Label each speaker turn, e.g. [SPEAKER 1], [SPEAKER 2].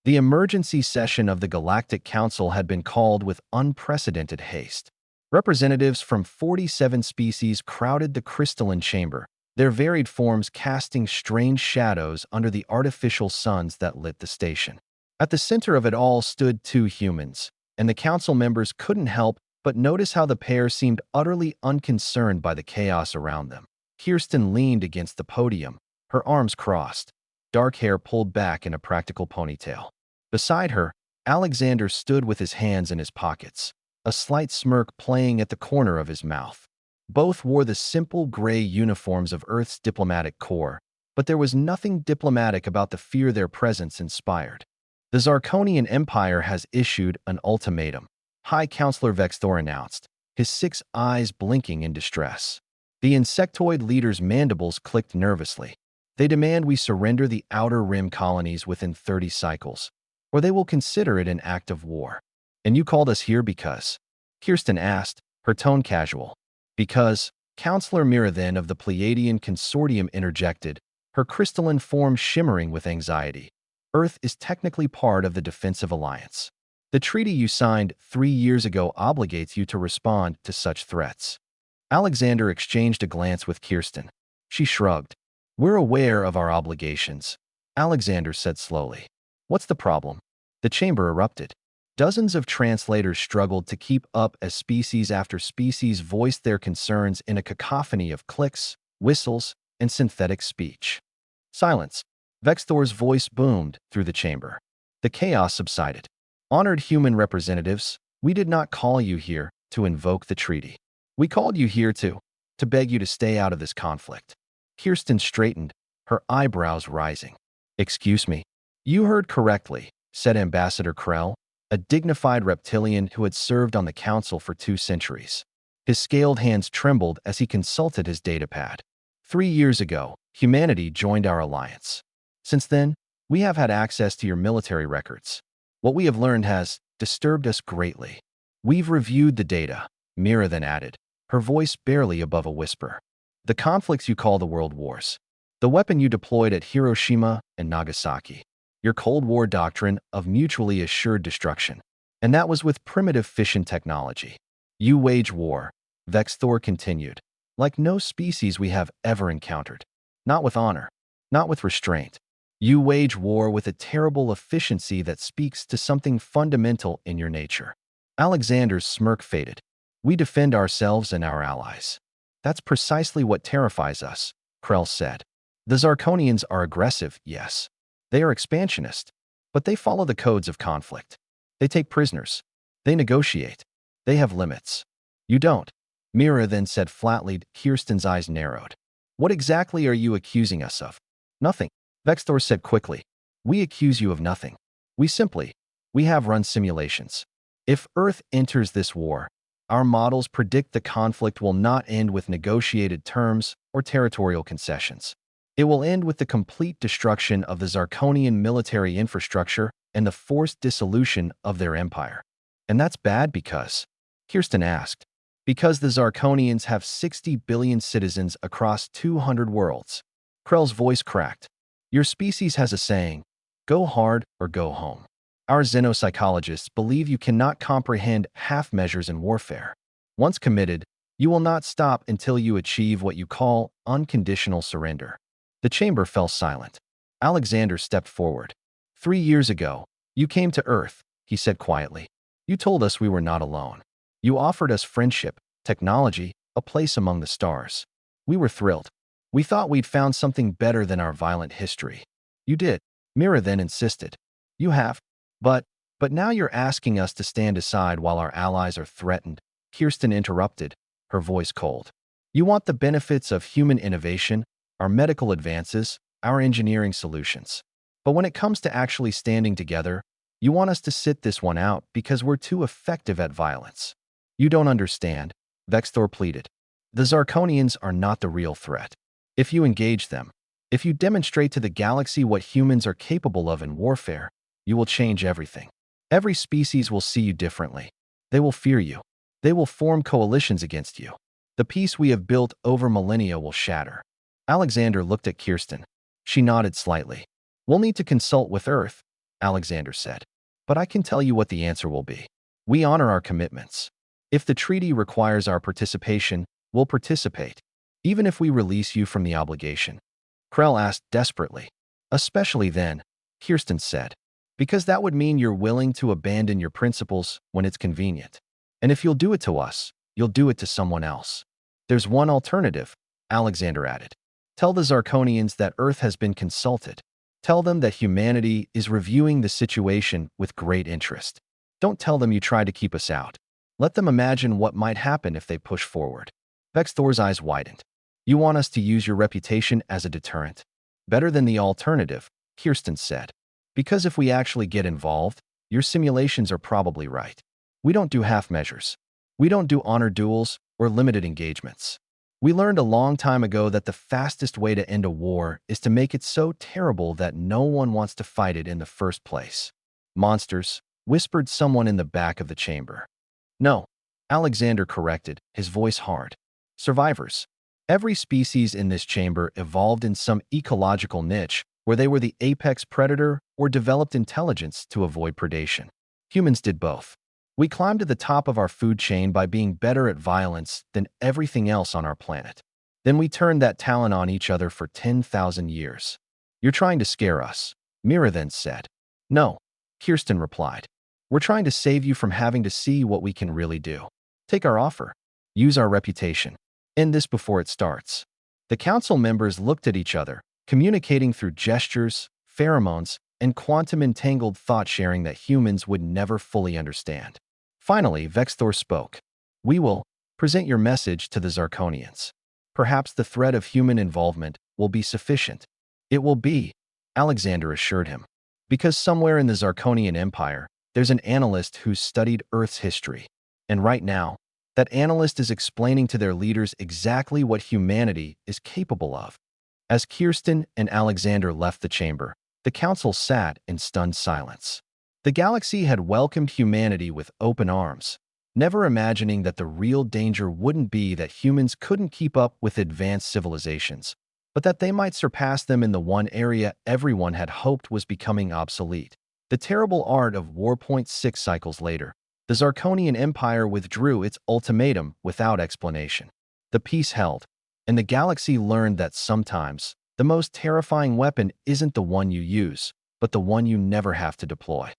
[SPEAKER 1] The emergency session of the Galactic Council had been called with unprecedented haste. Representatives from 47 species crowded the crystalline chamber, their varied forms casting strange shadows under the artificial suns that lit the station. At the center of it all stood two humans, and the council members couldn't help but notice how the pair seemed utterly unconcerned by the chaos around them. Kirsten leaned against the podium, her arms crossed, dark hair pulled back in a practical ponytail. Beside her, Alexander stood with his hands in his pockets, a slight smirk playing at the corner of his mouth. Both wore the simple gray uniforms of Earth's diplomatic corps, but there was nothing diplomatic about the fear their presence inspired. The Zarkonian Empire has issued an ultimatum, High Counselor Vexthor announced, his 6 eyes blinking in distress. The insectoid leader's mandibles clicked nervously. They demand we surrender the Outer Rim colonies within 30 cycles, or they will consider it an act of war. And you called us here because? Kirsten asked, her tone casual. Because, Counselor Miradhen of the Pleiadian Consortium interjected, her crystalline form shimmering with anxiety. Earth is technically part of the Defensive Alliance. The treaty you signed 3 years ago obligates you to respond to such threats. Alexander exchanged a glance with Kirsten. She shrugged. We're aware of our obligations, Alexander said slowly. What's the problem? The chamber erupted. Dozens of translators struggled to keep up as species after species voiced their concerns in a cacophony of clicks, whistles, and synthetic speech. Silence. Vexthor's voice boomed through the chamber. The chaos subsided. Honored human representatives, we did not call you here to invoke the treaty. We called you here to beg you to stay out of this conflict. Kirsten straightened, her eyebrows rising. Excuse me. You heard correctly, said Ambassador Krell, a dignified reptilian who had served on the council for 2 centuries. His scaled hands trembled as he consulted his datapad. 3 years ago, humanity joined our alliance. Since then, we have had access to your military records. What we have learned has disturbed us greatly. We've reviewed the data, Mira then added, her voice barely above a whisper. The conflicts you call the world wars. The weapon you deployed at Hiroshima and Nagasaki. Your Cold War doctrine of mutually assured destruction. And that was with primitive fission technology. You wage war, Vexthor continued, like no species we have ever encountered. Not with honor, not with restraint. You wage war with a terrible efficiency that speaks to something fundamental in your nature. Alexander's smirk faded. We defend ourselves and our allies. That's precisely what terrifies us, Krell said. The Zarkonians are aggressive, yes. They are expansionist, but they follow the codes of conflict. They take prisoners. They negotiate. They have limits. You don't. Mira then said flatly. Kirsten's eyes narrowed. What exactly are you accusing us of? Nothing. Vexthor said quickly. We accuse you of nothing. We have run simulations. If Earth enters this war, our models predict the conflict will not end with negotiated terms or territorial concessions. It will end with the complete destruction of the Zarkonian military infrastructure and the forced dissolution of their empire. And that's bad because, Kirsten asked, because the Zarkonians have 60 billion citizens across 200 worlds. Krell's voice cracked. Your species has a saying, go hard or go home. Our xenopsychologists believe you cannot comprehend half measures in warfare. Once committed, you will not stop until you achieve what you call unconditional surrender. The chamber fell silent. Alexander stepped forward. 3 years ago, you came to Earth, he said quietly. You told us we were not alone. You offered us friendship, technology, a place among the stars. We were thrilled. We thought we'd found something better than our violent history. You did. Mira then insisted. You have. But now you're asking us to stand aside while our allies are threatened, Kirsten interrupted, her voice cold. You want the benefits of human innovation, our medical advances, our engineering solutions. But when it comes to actually standing together, you want us to sit this one out because we're too effective at violence. You don't understand, Vexthor pleaded. The Zarkonians are not the real threat. If you engage them, if you demonstrate to the galaxy what humans are capable of in warfare, you will change everything. Every species will see you differently. They will fear you. They will form coalitions against you. The peace we have built over millennia will shatter. Alexander looked at Kirsten. She nodded slightly. We'll need to consult with Earth, Alexander said. But I can tell you what the answer will be. We honor our commitments. If the treaty requires our participation, we'll participate, even if we release you from the obligation. Krell asked desperately. Especially then, Kirsten said, because that would mean you're willing to abandon your principles when it's convenient. And if you'll do it to us, you'll do it to someone else. There's one alternative, Alexander added. Tell the Zarkonians that Earth has been consulted. Tell them that humanity is reviewing the situation with great interest. Don't tell them you try to keep us out. Let them imagine what might happen if they push forward. Vexthor's eyes widened. You want us to use your reputation as a deterrent? Better than the alternative, Kirsten said. Because if we actually get involved, your simulations are probably right. We don't do half measures. We don't do honor duels or limited engagements. We learned a long time ago that the fastest way to end a war is to make it so terrible that no one wants to fight it in the first place. Monsters, whispered someone in the back of the chamber. No, Alexander corrected, his voice hard. Survivors. Every species in this chamber evolved in some ecological niche where they were the apex predator or developed intelligence to avoid predation. Humans did both. We climbed to the top of our food chain by being better at violence than everything else on our planet. Then we turned that talent on each other for 10,000 years. You're trying to scare us, Mira then said. No, Kirsten replied. We're trying to save you from having to see what we can really do. Take our offer. Use our reputation. End this before it starts. The council members looked at each other, communicating through gestures, pheromones, and quantum-entangled thought-sharing that humans would never fully understand. Finally, Vexthor spoke. We will present your message to the Zarkonians. Perhaps the threat of human involvement will be sufficient. It will be, Alexander assured him. Because somewhere in the Zarkonian Empire, there's an analyst who's studied Earth's history. And right now, that analyst is explaining to their leaders exactly what humanity is capable of. As Kirsten and Alexander left the chamber, the council sat in stunned silence. The galaxy had welcomed humanity with open arms, never imagining that the real danger wouldn't be that humans couldn't keep up with advanced civilizations, but that they might surpass them in the one area everyone had hoped was becoming obsolete. The terrible art of war. 6 cycles later, the Zarkonian Empire withdrew its ultimatum without explanation. The peace held, and the galaxy learned that sometimes the most terrifying weapon isn't the one you use, but the one you never have to deploy.